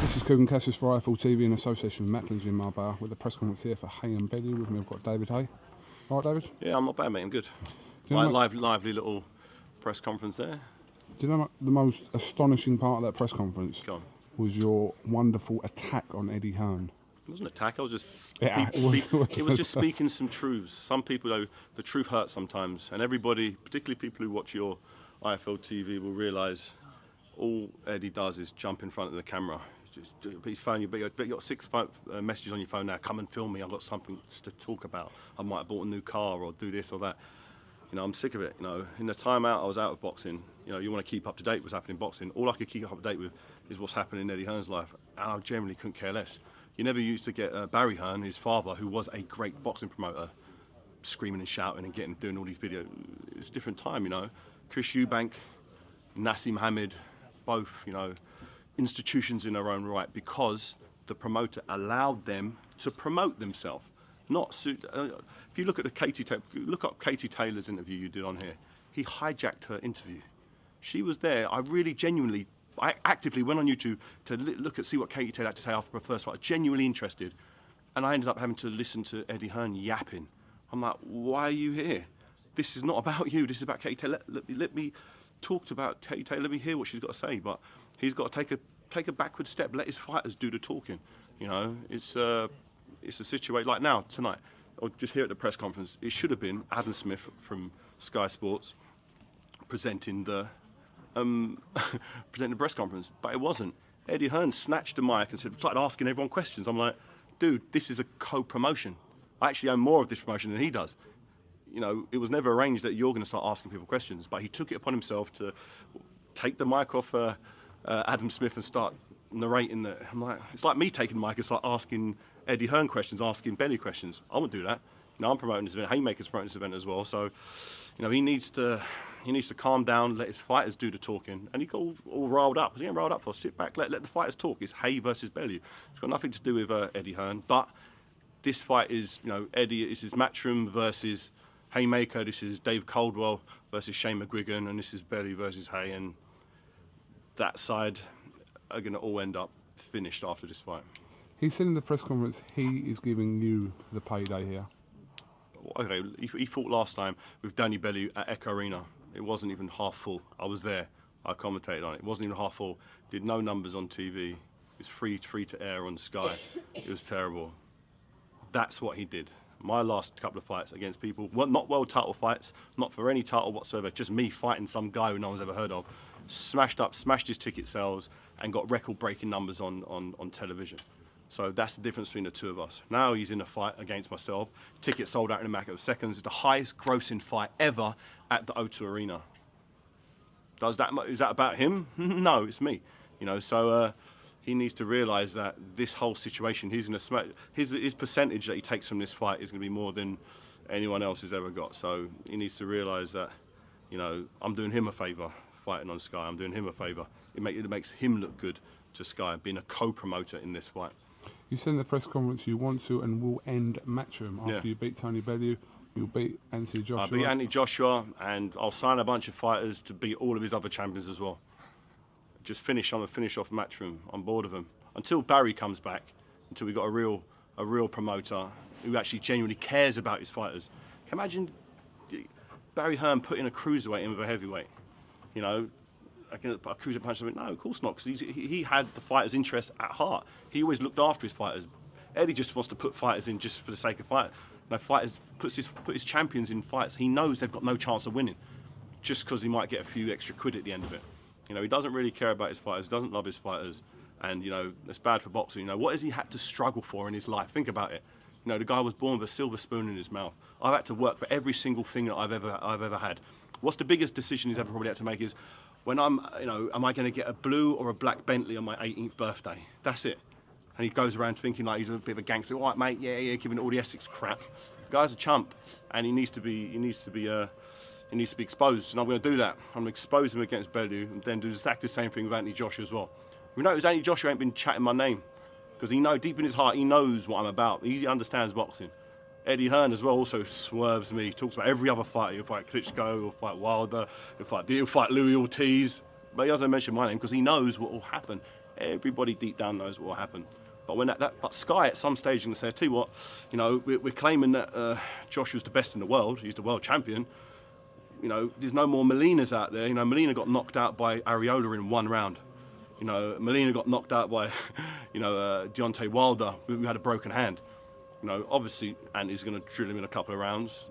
This is Coogan Cassius for IFL TV in association with Matlins in Marbella with the press conference here for Haye and Bellew. With me I've got David Haye. All right, David? Yeah, I'm not bad, mate. I'm good. Do you know Lively little press conference there. Do you know the most astonishing part of that press conference Go on. was your wonderful attack on Eddie Hearn? It wasn't an attack. I was just It it was just speaking some truths. Some people, though, the truth hurts sometimes, and everybody, particularly people who watch your IFL TV, will realise all Eddie does is jump in front of the camera. Just his phone. You got 6 messages on your phone now. Come and film me. I've got something to talk about. I might have bought a new car or do this or that. You know, I'm sick of it. You know, in the time out, I was out of boxing. You know, you want to keep up to date with what's happening in boxing. All I could keep up to date with is what's happening in Eddie Hearn's life, and I generally couldn't care less. You never used to get Barry Hearn, his father, who was a great boxing promoter, screaming and shouting and doing all these videos. It's a different time, you know. Chris Eubank, Nassim Hamid, both, you know, institutions in their own right because the promoter allowed them to promote themselves. If you look at look up Katie Taylor's interview you did on here. He hijacked her interview. She was there. I actively went on YouTube to see what Katie Taylor had to say after her first fight. Genuinely interested, and I ended up having to listen to Eddie Hearn yapping. I'm like, why are you here? This is not about you. This is about Katie Taylor. Let me talk about Katie Taylor. Let me hear what she's got to say. But he's got to take a backward step. Let his fighters do the talking. You know, it's a situation like now tonight, or just here at the press conference. It should have been Adam Smith from Sky Sports presenting the press conference, but it wasn't. Eddie Hearn snatched the mic and started asking everyone questions. I'm like, dude, this is a co-promotion. I actually own more of this promotion than he does. You know, it was never arranged that you're going to start asking people questions, but he took it upon himself to take the mic off Adam Smith and start narrating that. I'm like, it's like me taking the mic and start asking Eddie Hearn questions, asking Bellew questions. I won't do that. You know, I'm promoting this event. Haymaker's promoting this event as well. So, you know, he needs to calm down, let his fighters do the talking. And he got all riled up. What's he getting riled up for? Sit back, let the fighters talk. It's Haye versus Bellew. It's got nothing to do with Eddie Hearn. But this fight is, you know, Eddie, this is Matchroom versus Haymaker. This is Dave Caldwell versus Shane McGuigan. And this is Bellew versus Haye. And that side are going to all end up finished after this fight. He said in the press conference he is giving you the payday here. Okay, he fought last time with Danny Bellew at Echo Arena. It wasn't even half full. I was there. I commentated on it. It wasn't even half full. Did no numbers on TV. It was free to air on Sky. It was terrible. That's what he did. My last couple of fights against people, well, not world title fights, not for any title whatsoever, just me fighting some guy who no one's ever heard of, smashed his ticket sales and got record-breaking numbers on television. So that's the difference between the two of us. Now he's in a fight against myself. Tickets sold out in a matter of seconds. It's the highest grossing fight ever at the O2 Arena. Is that about him? No, it's me. You know, so he needs to realise that this whole situation, he's going to his percentage that he takes from this fight is going to be more than anyone else has ever got. So he needs to realise that, you know, I'm doing him a favour fighting on Sky. I'm doing him a favour. It makes him look good to Sky being a co-promoter in this fight. You said in the press conference you want to and will end Matchroom after you beat Tony Bellew. You'll beat Anthony Joshua. I'll beat Anthony Joshua, and I'll sign a bunch of fighters to beat all of his other champions as well. I'm gonna finish off Matchroom. I'm bored of him until Barry comes back. Until we got a real promoter who actually genuinely cares about his fighters. Can you imagine Barry Hearn putting a cruiserweight in with a heavyweight? You know. I can a cruiser punch something. No, of course not, because he had the fighters' interest at heart. He always looked after his fighters. Eddie just wants to put fighters in just for the sake of fight. No, fighters put his champions in fights. He knows they've got no chance of winning, just because he might get a few extra quid at the end of it. You know, he doesn't really care about his fighters. Doesn't love his fighters, and you know it's bad for boxing. You know, what has he had to struggle for in his life? Think about it. You know, the guy was born with a silver spoon in his mouth. I've had to work for every single thing that I've ever had. What's the biggest decision he's ever probably had to make is, when I'm, you know, am I going to get a blue or a black Bentley on my 18th birthday? That's it. And he goes around thinking like he's a bit of a gangster. All right, mate, yeah, giving it all the Essex crap. The guy's a chump, and he needs to be exposed. And I'm going to do that. I'm going to expose him against Bellew, and then do exactly the same thing with Anthony Joshua as well. You notice Anthony Joshua ain't been chatting my name, because deep in his heart, he knows what I'm about. He understands boxing. Eddie Hearn as well also swerves me. He talks about every other fighter. He'll fight Klitschko, he'll fight Wilder, he'll fight Louis Ortiz. But he doesn't mention my name because he knows what will happen. everybody deep down knows what will happen. But when but Sky at some stage can say, I tell you what, you know, we're claiming that Joshua's the best in the world. He's the world champion. You know, there's no more Molinas out there. You know, Molina got knocked out by Areola in 1 round. You know, Molina got knocked out by, you know, Deontay Wilder, who had a broken hand. You know, obviously, and he's going to drill him in a couple of rounds.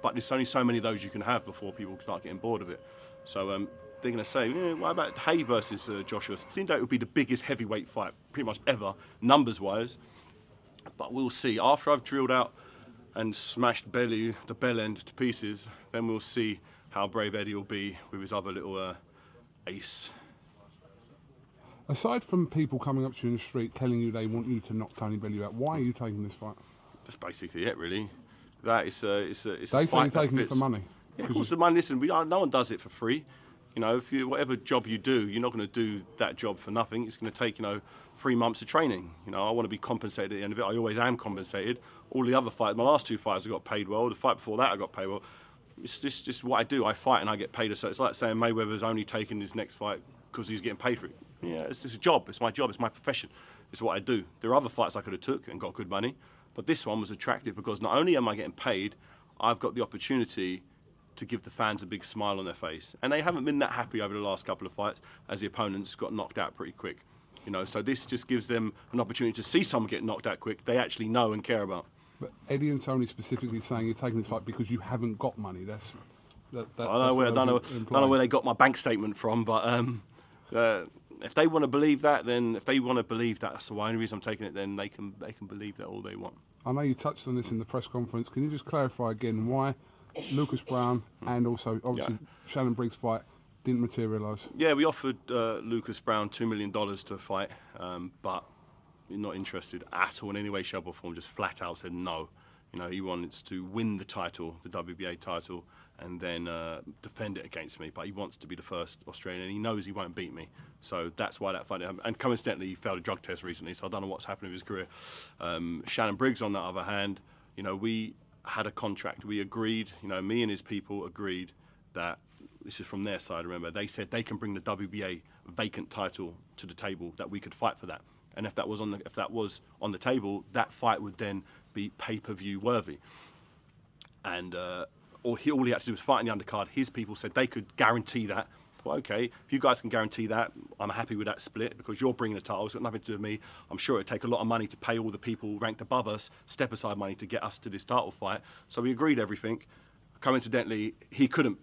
But there's only so many of those you can have before people start getting bored of it. So they're going to say, what about Haye versus Joshua? It seems like it would be the biggest heavyweight fight pretty much ever, numbers-wise. But we'll see. After I've drilled out and smashed Bellew, the bell end, to pieces, then we'll see how brave Eddie will be with his other little ace. Aside from people coming up to you in the street telling you they want you to knock Tony Bellew out, why are you taking this fight? That's basically it, really. That it's a they say you're taking it for money. Yeah, of course, the money. Listen, no one does it for free. You know, if you whatever job you do, you're not going to do that job for nothing. It's going to take 3 months of training. You know, I want to be compensated at the end of it. I always am compensated. All the other fights, my last 2 fights, I got paid well. The fight before that, I got paid well. It's just what I do. I fight and I get paid. So it's like saying Mayweather's only taking his next fight because he's getting paid for it. Yeah, it's a job. It's my job. It's my profession. It's what I do. There are other fights I could have took and got good money, but this one was attractive because not only am I getting paid, I've got the opportunity to give the fans a big smile on their face. And they haven't been that happy over the last couple of fights as the opponents got knocked out pretty quick. You know, so this just gives them an opportunity to see someone get knocked out quick they actually know and care about. But Eddie and Tony specifically saying you're taking this fight because you haven't got money. I don't know where they got my bank statement from, but if they want to believe that, that's the only reason I'm taking it. Then they can believe that all they want. I know you touched on this in the press conference. Can you just clarify again why Lucas Browne and also obviously Shannon Briggs' fight didn't materialise? Yeah, we offered Lucas Browne $2 million to fight, but he's not interested at all in any way, shape or form. Just flat out said no. You know, he wants to win the title, the WBA title, and then defend it against me. But he wants to be the first Australian, and he knows he won't beat me. So that's why that fight happened. And coincidentally, he failed a drug test recently, so I don't know what's happened with his career. Shannon Briggs, on the other hand, you know, we had a contract. We agreed, you know, me and his people agreed that, this is from their side, remember, they said they can bring the WBA vacant title to the table, that we could fight for that. And if that was on the table, that fight would then be pay-per-view worthy. And all he had to do was fight in the undercard. His people said they could guarantee that. Well, okay, if you guys can guarantee that, I'm happy with that split because you're bringing the title. It's got nothing to do with me. I'm sure it'd take a lot of money to pay all the people ranked above us, step aside money to get us to this title fight. So we agreed everything. Coincidentally, he couldn't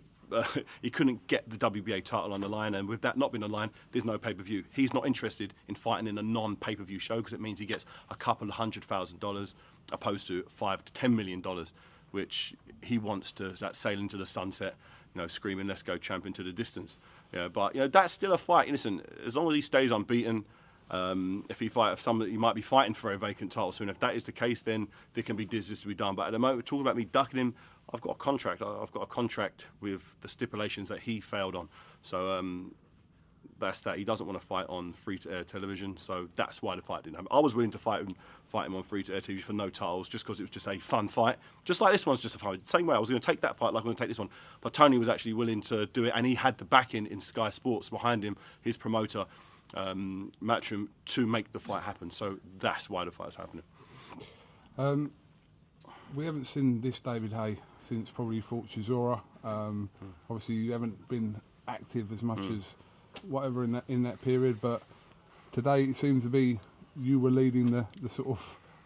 get the WBA title on the line, and with that not being on the line, there's no pay-per-view. He's not interested in fighting in a non-pay-per-view show because it means he gets a couple of $100,000 opposed to $5 to $10 million, which he wants to sail into the sunset, you know, screaming, "Let's go, champ, into the distance." Yeah, but you know, that's still a fight. Listen, as long as he stays unbeaten, if he might be fighting for a vacant title soon. If that is the case, then there can be business to be done. But at the moment, we're talking about me ducking him. I've got a contract. I've got a contract with the stipulations that he failed on. So that's that. He doesn't want to fight on free-to-air television, so that's why the fight didn't happen. I was willing to fight him on free-to-air TV for no titles, just because it was just a fun fight. Just like this one's just a fun fight. Same way, I was going to take that fight like I'm going to take this one. But Tony was actually willing to do it, and he had the backing in Sky Sports behind him, his promoter, Matchroom, to make the fight happen. So that's why the fight's happening. We haven't seen this David Haye since probably you fought Chisora. Obviously, you haven't been active as much as whatever in that period, but today it seems to be you were leading the sort of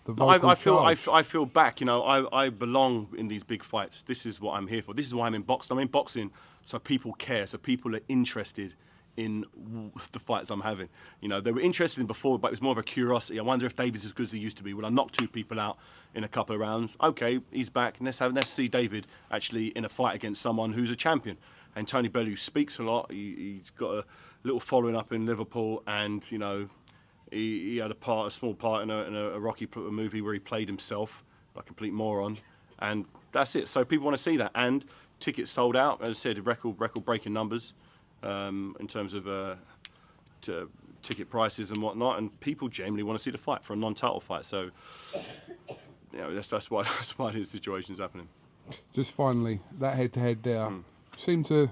the vocal charge. I feel back. You know, I belong in these big fights. This is what I'm here for. This is why I'm in boxing. I'm in boxing so people care, so people are interested in the fights I'm having. You know, they were interested in before, but it was more of a curiosity. I wonder if David's as good as he used to be. Will I knock 2 people out in a couple of rounds? Okay, he's back. Let's see David actually in a fight against someone who's a champion. And Tony Bellew speaks a lot. He's got a little following up in Liverpool, and you know, he had a small part in a Rocky movie where he played himself like a complete moron, and that's it. So people want to see that, and tickets sold out. As I said, record-breaking numbers. In terms of ticket prices and whatnot, and people generally want to see the fight for a non-title fight. So, you know, that's why this situation is happening. Just finally, that head-to-head there seemed to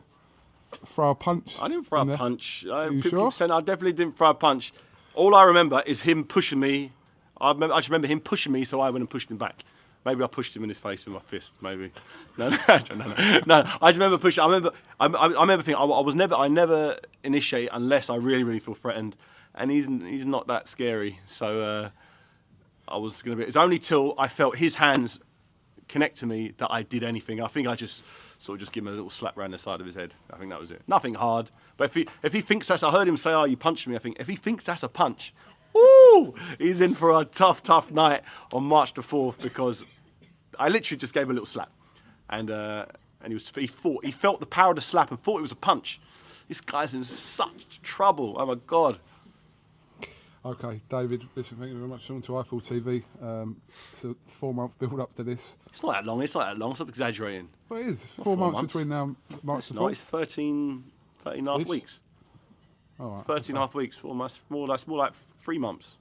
throw a punch. I didn't throw a punch. You sure? I definitely didn't throw a punch. All I remember is him pushing me. I just remember him pushing me, so I went and pushed him back. Maybe I pushed him in his face with my fist. Maybe. No, I don't know. No, I just remember pushing. I remember thinking I never initiate unless I really, really feel threatened, and he's not that scary. So I was gonna be. It's only till I felt his hands connect to me that I did anything. I think I just sort of just give him a little slap round the side of his head. I think that was it. Nothing hard. But if he thinks that's, I heard him say, "Oh, you punched me." I think if he thinks that's a punch, woo, he's in for a tough night on March the 4th, because I literally just gave him a little slap, and he felt the power of the slap and thought it was a punch. This guy's in such trouble. Oh my God. Okay, David, listen, thank you very much. On to IFL TV. It's a 4-month build up to this. It's not that long. It's not that long. Stop exaggerating. Well, it is. 4 months between now and March the 4th. It's 13 and a half weeks. All right. 13 and a half weeks. Almost more like 3 months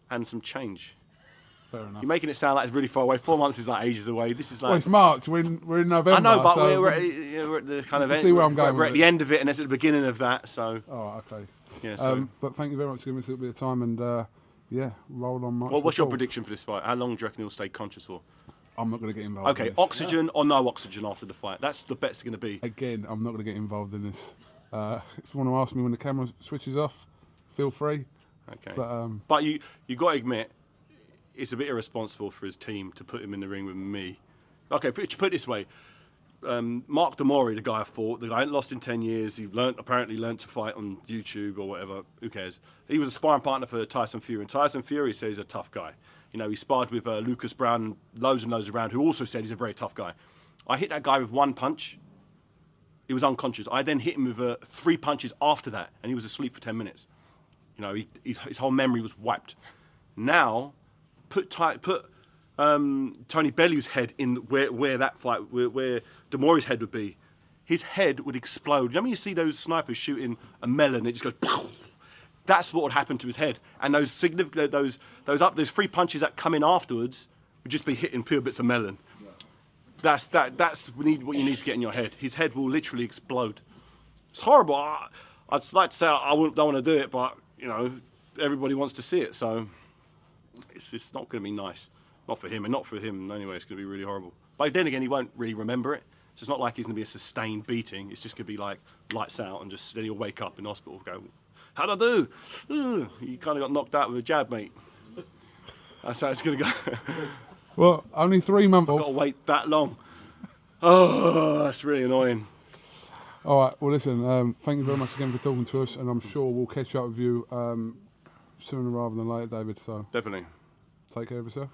and some change. Fair enough. You're making it sound like it's really far away. 4 months is like ages away. This is like. Well, it's March. We're in November. I know, but so we're at the kind of end. See where I'm going. We're at the end of it, and it's at the beginning of that. So. Oh, okay. Yeah. So. But thank you very much for giving us a little bit of time, and yeah, roll on March. Well, what's the your 4th. prediction for this fight? How long do you reckon he'll stay conscious for? I'm not going to get involved. Okay, in this. oxygen or no oxygen after the fight? That's the bet's going to be. Again, I'm not going to get involved in this. If you want to ask me when the camera switches off, feel free. Okay. But you got to admit, it's a bit irresponsible for his team to put him in the ring with me. Okay, put it this way. Mark Demori, the guy I fought, the guy hadn't lost in 10 years. He apparently learnt to fight on YouTube or whatever. Who cares? He was a sparring partner for Tyson Fury, and Tyson Fury says he's a tough guy. You know, he sparred with Lucas Browne and loads around, who also said he's a very tough guy. I hit that guy with 1 punch. He was unconscious. I then hit him with 3 punches after that, and he was asleep for 10 minutes. You know, his whole memory was wiped. Now, put Tony Bellew's head in where that fight, where Demori's head would be. His head would explode. You know when you see those snipers shooting a melon, it just goes. Pow! That's what would happen to his head. And those 3 punches that come in afterwards would just be hitting pure bits of melon. That's what you need to get in your head. His head will literally explode. It's horrible. I'd like to say I don't want to do it, but you know, everybody wants to see it, so it's not going to be nice. Not for him, and not for him anyway. It's going to be really horrible. But then again, he won't really remember it. So it's not like he's going to be a sustained beating. It's just going to be like lights out, and just then he'll wake up in hospital and go, "How'd I do? You kind of got knocked out with a jab, mate." That's how it's going to go. well, only 3 months. I've got to wait that long. Oh, that's really annoying. All right. Well, listen. Thank you very much again for talking to us, and I'm sure we'll catch up with you sooner rather than later, David. So definitely. Take care of yourself.